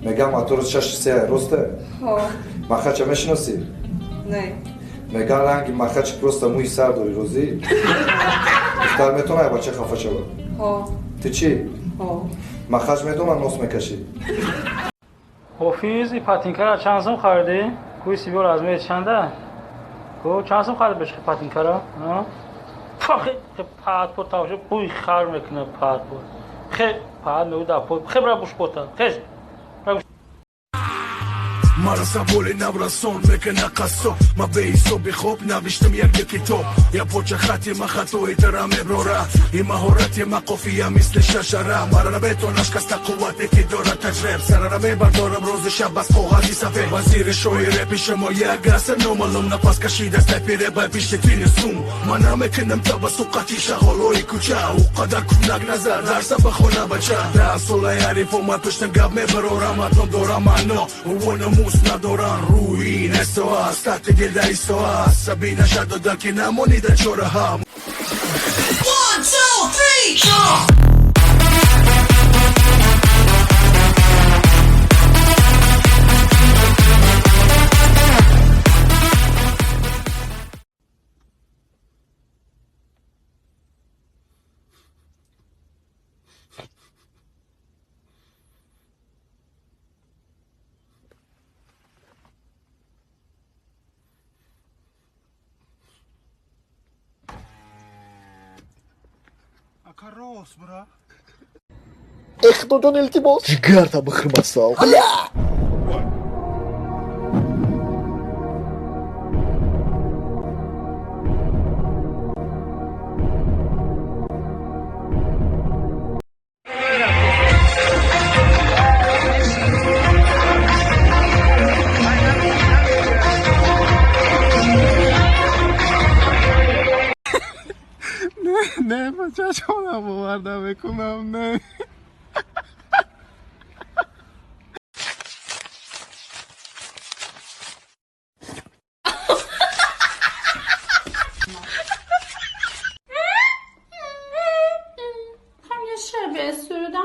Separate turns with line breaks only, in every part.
میگم اتو چش سه راسته؟
ها
مخچ میشناسی؟
نه
میگن رنگ مخچ پروستا موی سر داری روزی؟ دختر میتونه بچه خفه شود؟
ها
تو چی؟
ها
مخچ میدونم نوس میکشی؟
حافظ این پاتینکر چند سوم خریدی؟ کوی سیبیل از میاد چنده؟ کو چند سوم خرید بشه پاتینکر ها؟ خیلی پات پات تاوشه بوی خار میکنه پات پات خیلی پات میوده پات خیلی برای بوش پاتا خیلی
مرا سبول نورسون میکنه قصو ما به ایسو خوب نوشتم یک کتاب یا پوچه خطی ما خطوی درم ابراره این مهارت ما قفیه مثل ششره مرا نبتونش کسته قوتی که داره تجرب سر را میبردارم روز شب بس قوغازی سفید وزیر شویره پیش ما یک گسر نومالم نفس کشید از تپیره با پیش تین سوم من نمیکنم تا بس اوقاتی شغالوی کوچه او قدر کنک نظر درس بخونه بچه در سوله یعریف و ما پشتم گب میبرارم اتنم دارم انا و ندارن روی این استو هست تحت دل در ایستو هست سبی نشد دادن که نمانی در چوره هم 1 2 3
راست برا
اخدادان التماس جگر تا بخرم السال
نه بچه شما باورده بکنم نه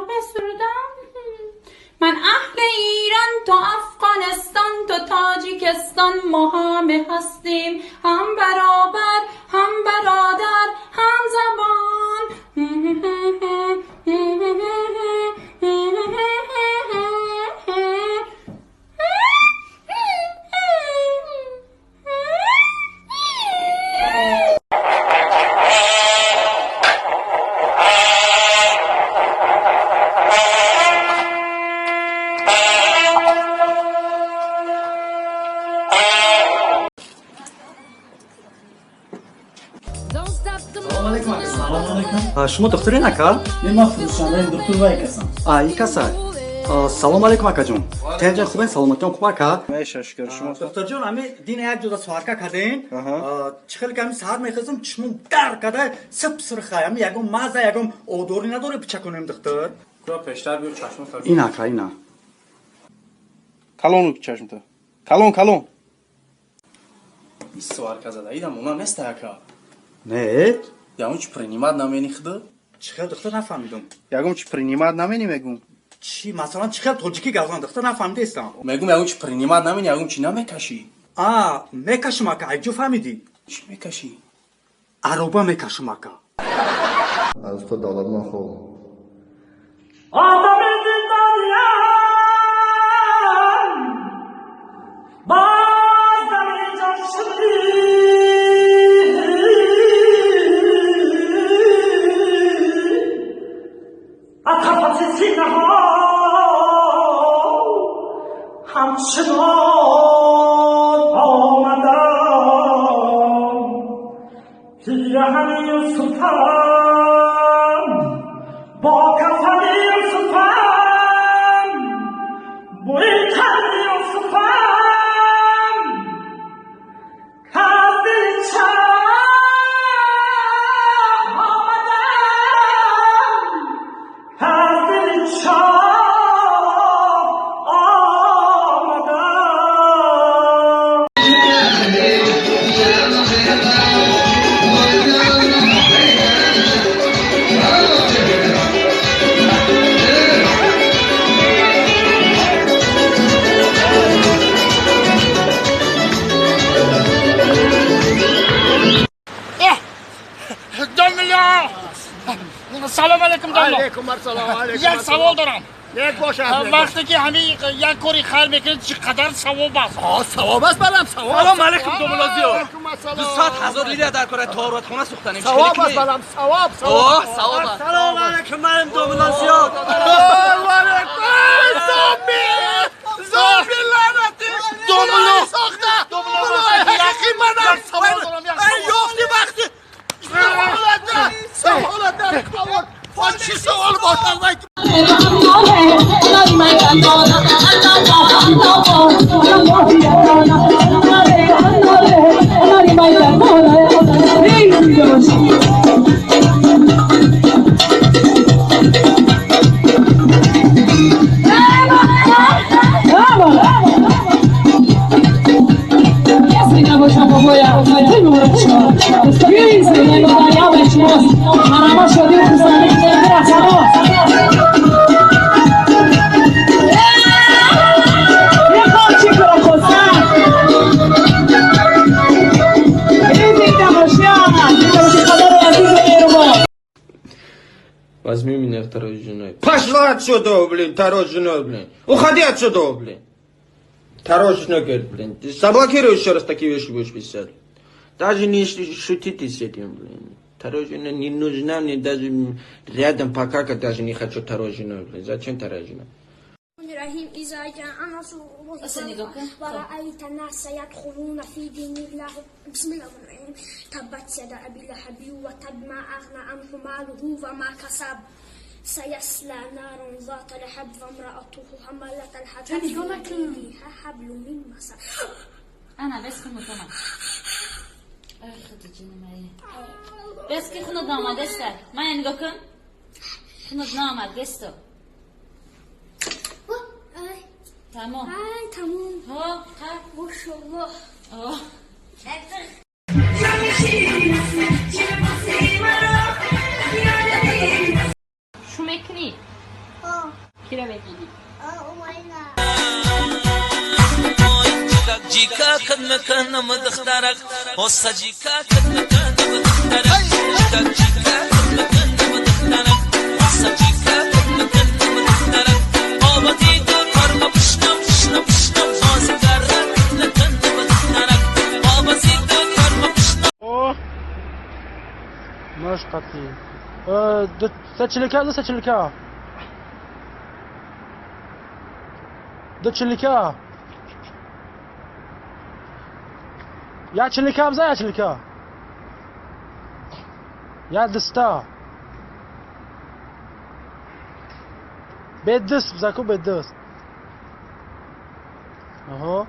بسرودم من اهل ایران تو افغانستان تو تاجیکستان ما همه هستیم هم برابر هم برادر هم زبان
شما دکتری نکا؟
نه ما فروشنده دکتر وای کسم.
ای کسا. سلام علیکم اکا جون. تنجان خوبه سلامتون خوبه کا؟
میشه شکر شما.
دکتر جون امی دین یک جودا سوارکا کردین. چخل کمی ساعت میخواستم چشمم در کده سب سر خواهم یکم مازه یکم اودوری نداره پیچه کنیم دکتر.
کلا پیشتر بیو چشم تا.
اینا کا اینا.
کلونو چشم تا. کلون. این سوارکا زده ایدم اونا نست اکا.
نه.
یاون چی پرینیماد نامینی خدا؟
چخل دکتر نفهمیدم.
یاگم چی پرینیماد نامینی میگم.
چی مثلا چخل توجیکی گازان دکتر نفهمیده استم.
میگم یاگم چی پرینیماد نامینی یاگم چی نمیکشی.
میکشم اکا ایجو فهمیدی.
چی میکشی؟
عربا میکشم اکا.
از تو دولت نخو
آدم زندانیان باز در جان شدی اتفاقی سینه ها همچنان آمدم پیرهن یوسفم با کفن یوسفم بوی تن یوسفم کز دل چاه آمدم کز دل چاه آمدم
یک سوال دارم. یک باشه. وقتی که همین یک کاری خیر میکنید چقدر ثواب است؟
ثواب است بلم ثواب.
سلام علیکم دوملازیو.
200,000 لیره در کار تهارت خونه سوختنیم.
ثواب است بلم ثواب.
ثواب است.
سلام علیکم من دوملازیو. زامبی لعنتی. دوملو ساخته. دوملو یکی من سوال دارم. یافتی وقتی سوالت در کار. چی سوال باشد؟
Возьми меня второй женой.
Пошла отсюда, блин, второй женой, блин. Уходи отсюда, блин. Второй женой, говорит, блин. Ты заблокируй еще раз такие вещи будешь писать. Даже не шутите с этим, блин. Второй женой не нужна мне даже рядом покакать, даже не хочу второй женой, блин. Зачем вторая жена?
الرحيم إذا جاء نصر الله ورأيت الناس يدخلون في دين الله بسم الله الرحمن الرحيم تبت يدا أبي لهب وتب ما أغنى عنه ماله وما كسب سيصلى نارا ذات لهب وامرأته حمالة الحطب فيها حبل من مسد
أنا بس خنو تمام أخذ جنمي بس كي خنو داماد استر ما ينقكن خنو داماد استر تمام
تمام
ها
ما شاء الله
شو میکنی؟ کی رو بگیری؟
جيكا كد مكان مدختارك هوسا جيكا كد مكان مدختارك جيكا كد مكان مدختارك هوسا جيكا كد مكان مدختارك آبادی تو کارما پشنم پشنم پشنم بازیگر مکان مدختارك آبادی تو کارما پشنم
ماش قطعی سچلکا دو چلکا یا چلکا بزن یا چلکا یا دستا به دست بزن کو به دست آها